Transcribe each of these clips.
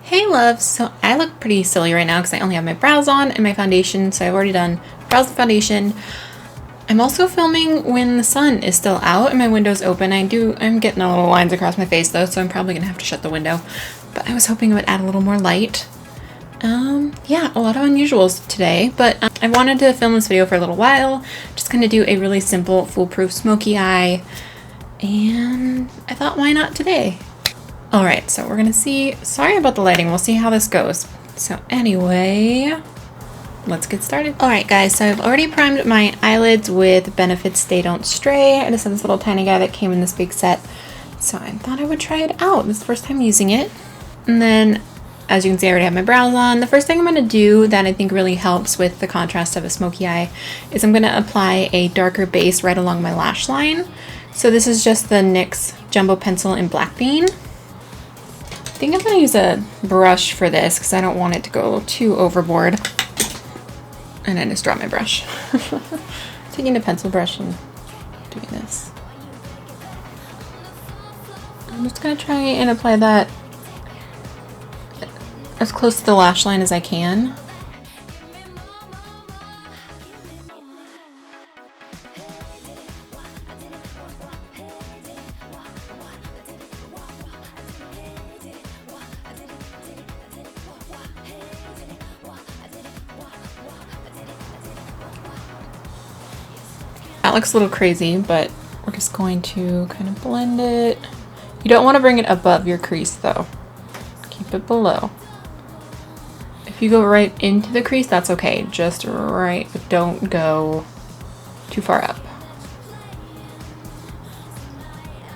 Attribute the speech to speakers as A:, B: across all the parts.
A: Hey loves, so I look pretty silly right now because I only have my brows on and my foundation, so I've already done brows and foundation. I'm also filming when the sun is still out and my window's open. I'm getting a little lines across my face though, so I'm probably gonna have to shut the window, but I was hoping it would add a little more light. Yeah, a lot of unusuals today, but I wanted to film this video for a little while, just gonna do a really simple foolproof smoky eye, and I thought why not today? Alright, so we're gonna see, sorry about the lighting, we'll see how this goes. So anyway, let's get started. Alright guys, so I've already primed my eyelids with Benefit Stay Don't Stray. I just have this little tiny guy that came in this big set, so I thought I would try it out. This is the first time using it. And then, as you can see, I already have my brows on. The first thing I'm gonna do that I think really helps with the contrast of a smoky eye is I'm gonna apply a darker base right along my lash line. So this is just the NYX Jumbo Pencil in Black Bean. I think I'm going to use a brush for this because I don't want it to go too overboard. And I just dropped my brush. Taking a pencil brush and doing this. I'm just going to try and apply that as close to the lash line as I can. That looks a little crazy, but we're just going to kind of blend it. You don't want to bring it above your crease though. Keep it below. If you go right into the crease, that's okay. Just right, but don't go too far up.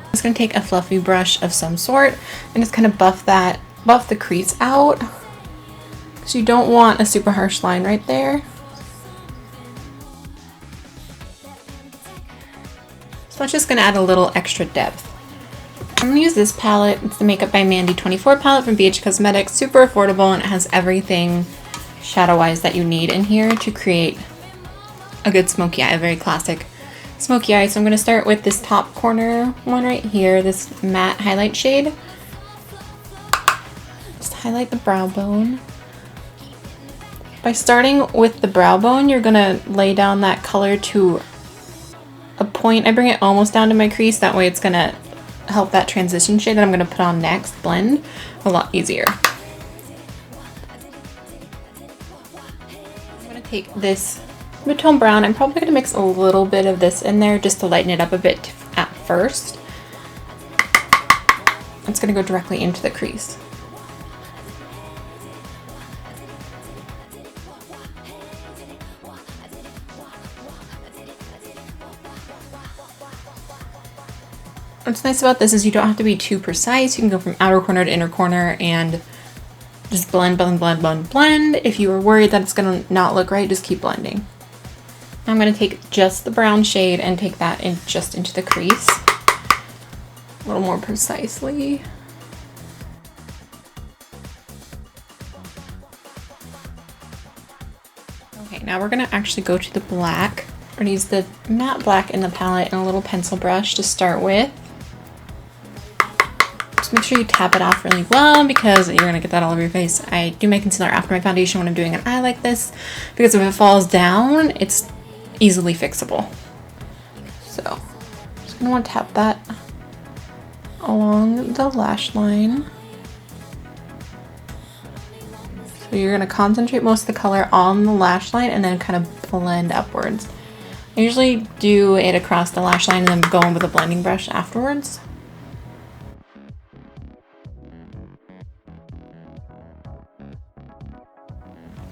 A: I'm just going to take a fluffy brush of some sort and just kind of buff the crease out. Because you don't want a super harsh line right there. So it's just going to add a little extra depth. I'm going to use this palette. It's the Makeup by Mandy 24 palette from BH Cosmetics. Super affordable, and it has everything shadow-wise that you need in here to create a good smoky eye, a very classic smoky eye. So I'm going to start with this top corner one right here, this matte highlight shade. Just highlight the brow bone. By starting with the brow bone, you're going to lay down that color to a point. I bring it almost down to my crease, that way it's gonna help that transition shade that I'm gonna put on next blend a lot easier. I'm gonna take this mid-tone brown. I'm probably gonna mix a little bit of this in there just to lighten it up a bit at first. It's gonna go directly into the crease. What's nice about this is you don't have to be too precise. You can go from outer corner to inner corner and just blend, blend, blend, blend, blend. If you were worried that it's gonna not look right, just keep blending. I'm gonna take just the brown shade and take that in just into the crease a little more precisely. Okay, now we're gonna actually go to the black. We're gonna use the matte black in the palette and a little pencil brush to start with. Just make sure you tap it off really well because you're gonna get that all over your face. I do my concealer after my foundation when I'm doing an eye like this because if it falls down, it's easily fixable. So, just gonna want to tap that along the lash line. So you're gonna concentrate most of the color on the lash line and then kind of blend upwards. I usually do it across the lash line and then go in with a blending brush afterwards.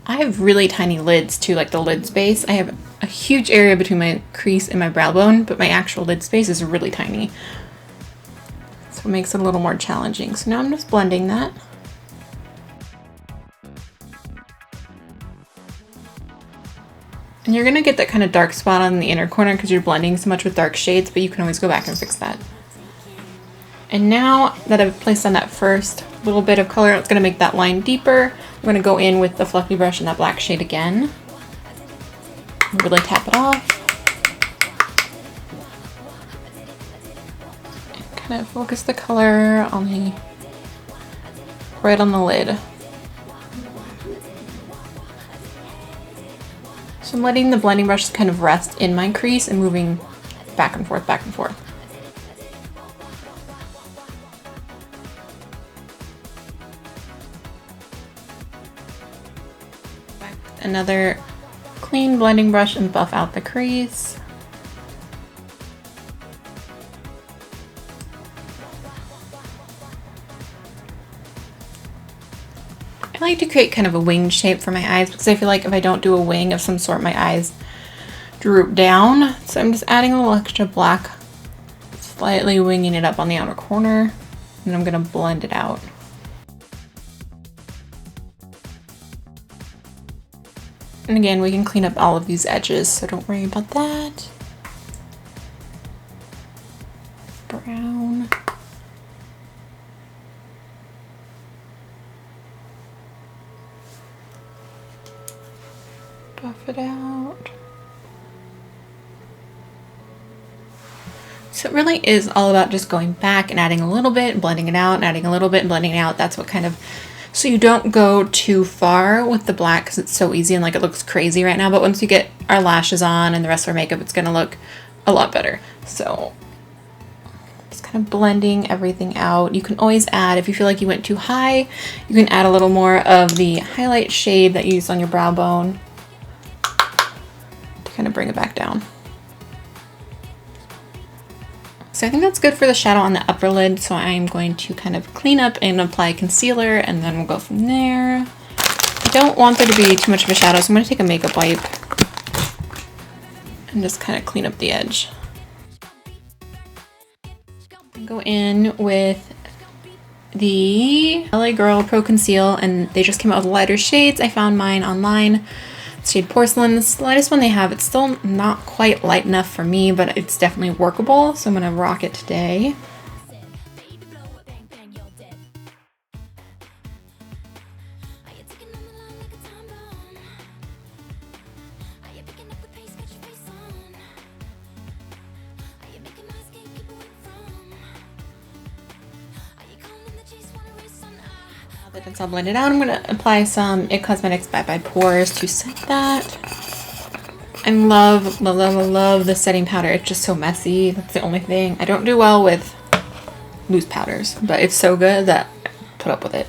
A: I have really tiny lids too, like the lid space. I have a huge area between my crease and my brow bone, but my actual lid space is really tiny. So it makes it a little more challenging. So now I'm just blending that. And you're gonna get that kind of dark spot on the inner corner because you're blending so much with dark shades, but you can always go back and fix that. And now that I've placed on that first little bit of color, it's gonna make that line deeper. I'm gonna go in with the fluffy brush and that black shade again. Really tap it off. And kind of focus the color on the, right on the lid. So I'm letting the blending brush kind of rest in my crease and moving back and forth, back and forth. Another clean blending brush and buff out the crease. I like to create kind of a winged shape for my eyes because I feel like if I don't do a wing of some sort, my eyes droop down. So I'm just adding a little extra black, slightly winging it up on the outer corner, and I'm gonna blend it out. And again, we can clean up all of these edges, so don't worry about that. Brown. Buff it out. So it really is all about just going back and adding a little bit and blending it out and adding a little bit and blending it out. That's what kind of, so you don't go too far with the black because it's so easy and like it looks crazy right now. But once we get our lashes on and the rest of our makeup, it's going to look a lot better. So just kind of blending everything out. You can always add, if you feel like you went too high, you can add a little more of the highlight shade that you used on your brow bone to kind of bring it back down. So I think that's good for the shadow on the upper lid. So I'm going to kind of clean up and apply concealer and then we'll go from there. I don't want there to be too much of a shadow, so I'm going to take a makeup wipe and just kind of clean up the edge. Go in with the LA Girl Pro Conceal, and they just came out with lighter shades. I found mine online. Shade Porcelain. It's the lightest one they have. It's still not quite light enough for me, but it's definitely workable, so I'm gonna rock it today. It's all blended out. I'm going to apply some IT Cosmetics by Pores to set that. I love the setting powder. It's just so messy. That's the only thing. I don't do well with loose powders, but it's so good that I put up with it.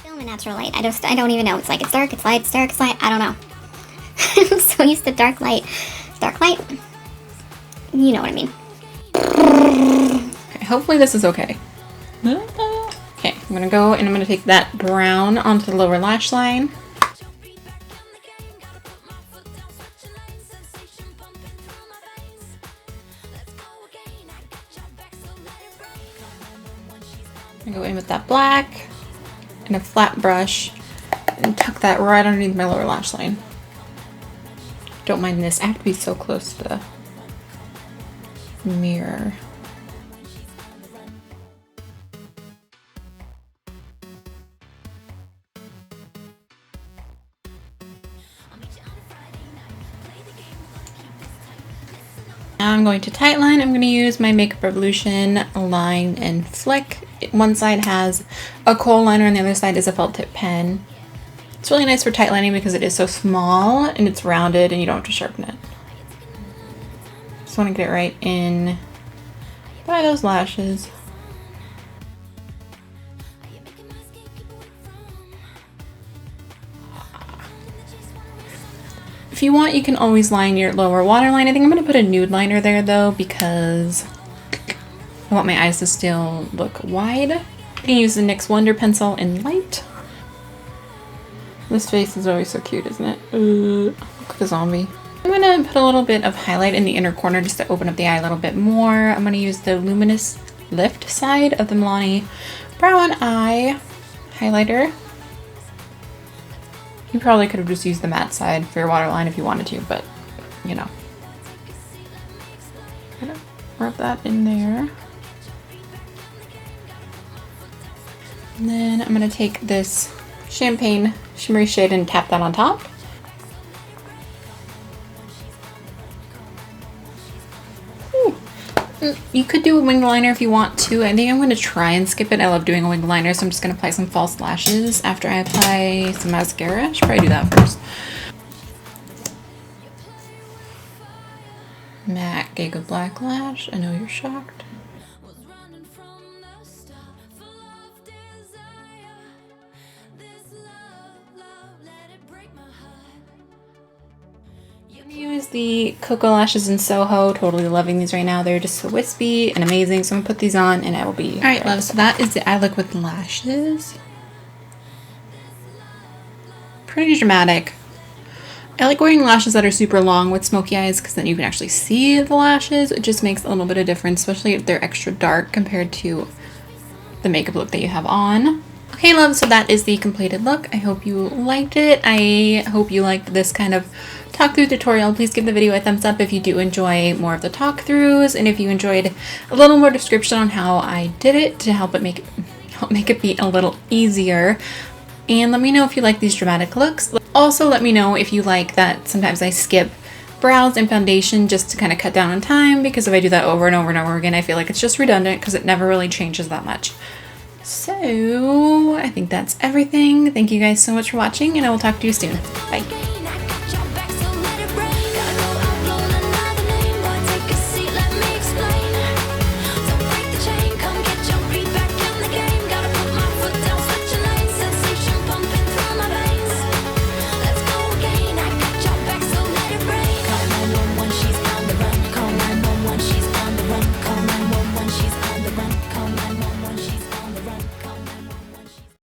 B: Film a natural light. I don't even know. It's like it's dark, it's light, it's dark, it's light. I don't know. I'm so used to dark light. Dark light. You know what I mean.
A: Hopefully this is okay. Okay, I'm gonna go and I'm gonna take that brown onto the lower lash line. I go in with that black and a flat brush and tuck that right underneath my lower lash line. Don't mind this. I have to be so close to the mirror. Now I'm going to tightline. I'm going to use my Makeup Revolution line and flick. One side has a kohl liner and the other side is a felt tip pen. It's really nice for tightlining because it is so small and it's rounded and you don't have to sharpen it. Just want to get it right in by those lashes. If you want, you can always line your lower waterline. I think I'm going to put a nude liner there though because I want my eyes to still look wide. I can use the NYX Wonder Pencil in light. This face is always so cute, isn't it? Look like a zombie. I'm going to put a little bit of highlight in the inner corner just to open up the eye a little bit more. I'm going to use the Luminous Lift side of the Milani Brow and Eye highlighter. You probably could have just used the matte side for your waterline if you wanted to, but you know. Gonna rub that in there. And then I'm gonna take this champagne shimmery shade and tap that on top. You could do a winged liner if you want to. I think I'm going to try and skip it. I love doing a winged liner, so I'm just going to apply some false lashes after I apply some mascara. I should probably do that first. MAC Gigablack Lash. I know you're shocked. Use the KoKo lashes in Soho. Totally loving these right now. They're just so wispy and amazing. So I'm gonna put these on and I will be alright, love. So that is the eye look with lashes. Pretty dramatic. I like wearing lashes that are super long with smoky eyes because then you can actually see the lashes. It just makes a little bit of difference, especially if they're extra dark compared to the makeup look that you have on. Okay, love, so that is the completed look. I hope you liked it. I hope you liked this kind of talk through tutorial. Please give the video a thumbs up if you do enjoy more of the talk throughs, and if you enjoyed a little more description on how I did it to help make it be a little easier. And let me know if you like these dramatic looks. Also, let me know if you like that sometimes I skip brows and foundation just to kind of cut down on time, because if I do that over and over and over again, I feel like it's just redundant because it never really changes that much. So I think that's everything. Thank you guys so much for watching, and I will talk to you soon. Bye.